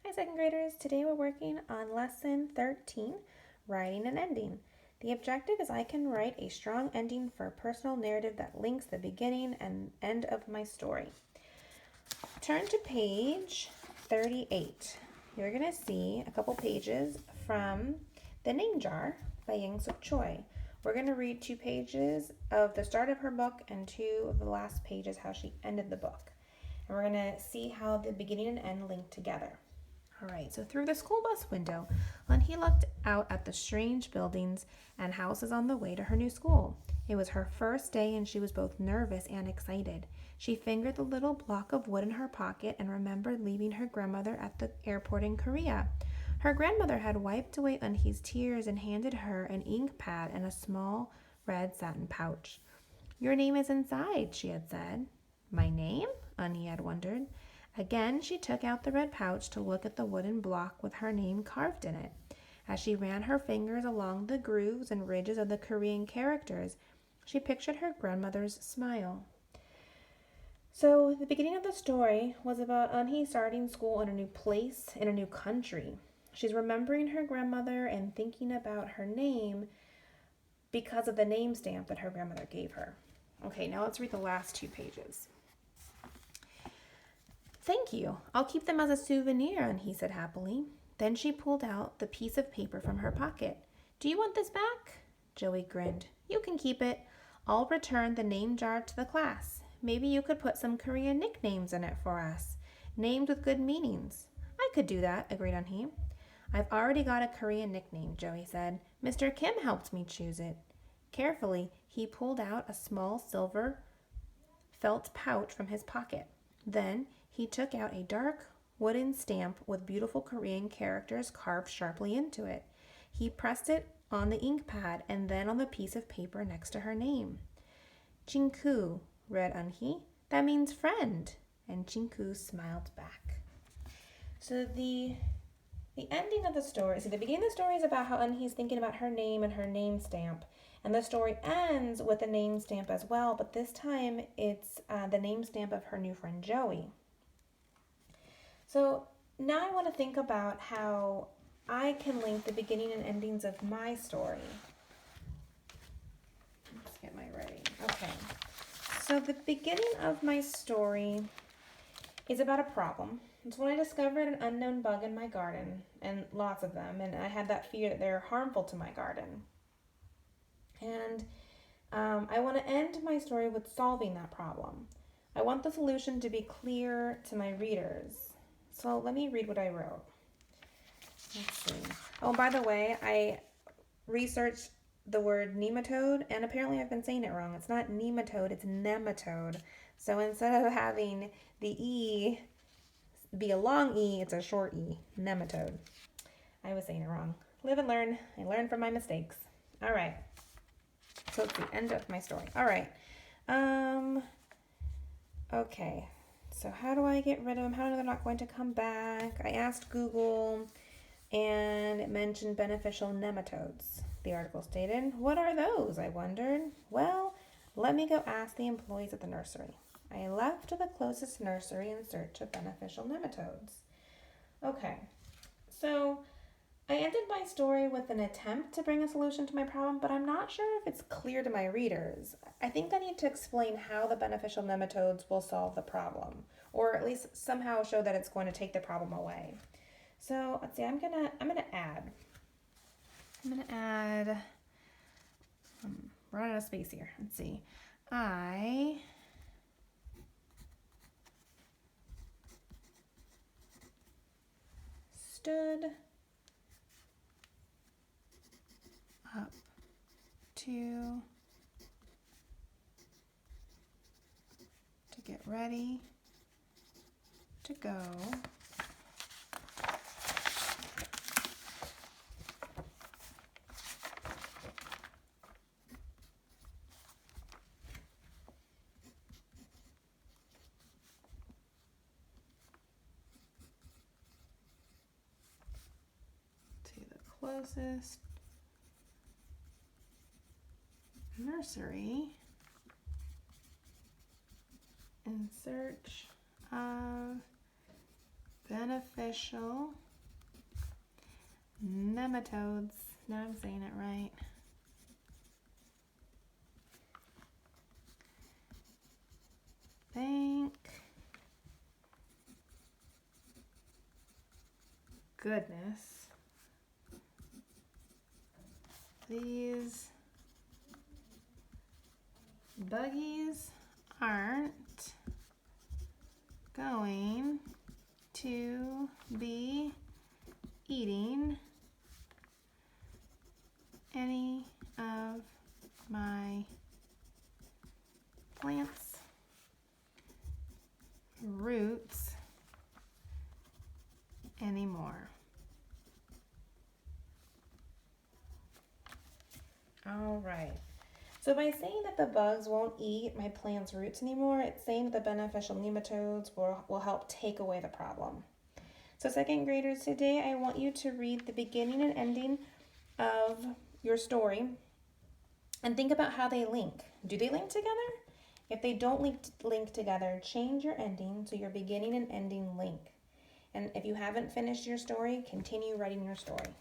Hi, second graders. Today we're working on lesson 13, writing an ending. The objective is I can write a strong ending for a personal narrative that links the beginning and end of my story. Turn to page 38. You're going to see a couple pages from The Name Jar by Yang Suk Choi. We're going to read 2 pages of the start of her book and 2 of the last pages how she ended the book. And we're going to see how the beginning and end link together. All right, so through the school bus window, Lunhi looked out at the strange buildings and houses on the way to her new school. It was her first day and she was both nervous and excited. She fingered the little block of wood in her pocket and remembered leaving her grandmother at the airport in Korea. Her grandmother had wiped away Lunhi's tears and handed her an ink pad and a small red satin pouch. "Your name is inside," she had said. "My name?" Lunhi had wondered. Again she took out the red pouch to look at the wooden block with her name carved in it. As she ran her fingers along the grooves and ridges of the Korean characters, she pictured her grandmother's smile. So the beginning of the story was about Eunhee starting school in a new place, in a new country. She's remembering her grandmother and thinking about her name because of the name stamp that her grandmother gave her. Okay, now let's read the last 2 pages. "Thank you. I'll keep them as a souvenir," Eunhee said happily. Then she pulled out the piece of paper from her pocket. "Do you want this back?" Joey grinned. "You can keep it. I'll return the name jar to the class. Maybe you could put some Korean nicknames in it for us. Names with good meanings." "I could do that," agreed Eunhee. "I've already got a Korean nickname," Joey said. "Mr. Kim helped me choose it." Carefully, he pulled out a small silver felt pouch from his pocket. Then he took out a dark wooden stamp with beautiful Korean characters carved sharply into it. He pressed it on the ink pad and then on the piece of paper next to her name. "Chinku," read Eunhee. "That means friend." And Chinku smiled back. So the ending of the story, the beginning of the story is about how Eunhee's thinking about her name and her name stamp. And the story ends with a name stamp as well, but this time it's the name stamp of her new friend Joey. So now I want to think about how I can link the beginning and endings of my story. Let's get my writing. Okay. So the beginning of my story is about a problem. It's when I discovered an unknown bug in my garden, and lots of them, and I had that fear that they're harmful to my garden. And I want to end my story with solving that problem. I want the solution to be clear to my readers. So let me read what I wrote. Let's see. Oh, by the way, I researched the word nematode, and apparently I've been saying it wrong. It's not nematode, it's nematode. So instead of having the E be a long E, it's a short E, nematode. I was saying it wrong. Live and learn. I learn from my mistakes. All right. So it's the end of my story. All right. Okay. So how do I get rid of them? How do I know they're not going to come back? I asked Google, and it mentioned beneficial nematodes. The article stated, "What are those?" I wondered. Well, let me go ask the employees at the nursery. I left to the closest nursery in search of beneficial nematodes. Okay. So I ended my story with an attempt to bring a solution to my problem, but I'm not sure if it's clear to my readers. I think I need to explain how the beneficial nematodes will solve the problem, or at least somehow show that it's going to take the problem away. So let's see. I'm gonna add. Run out of space here. Let's see. I stood up to get ready to go to the closest nursery in search of beneficial beneficial nematodes. Now I'm saying it right. Thank goodness these buggies aren't going to be eating any of my plants' roots anymore. All right. So by saying that the bugs won't eat my plant's roots anymore, it's saying that the beneficial nematodes will help take away the problem. So second graders, today I want you to read the beginning and ending of your story and think about how they link. Do they link together? If they don't link together, change your ending so your beginning and ending link. And if you haven't finished your story, continue writing your story.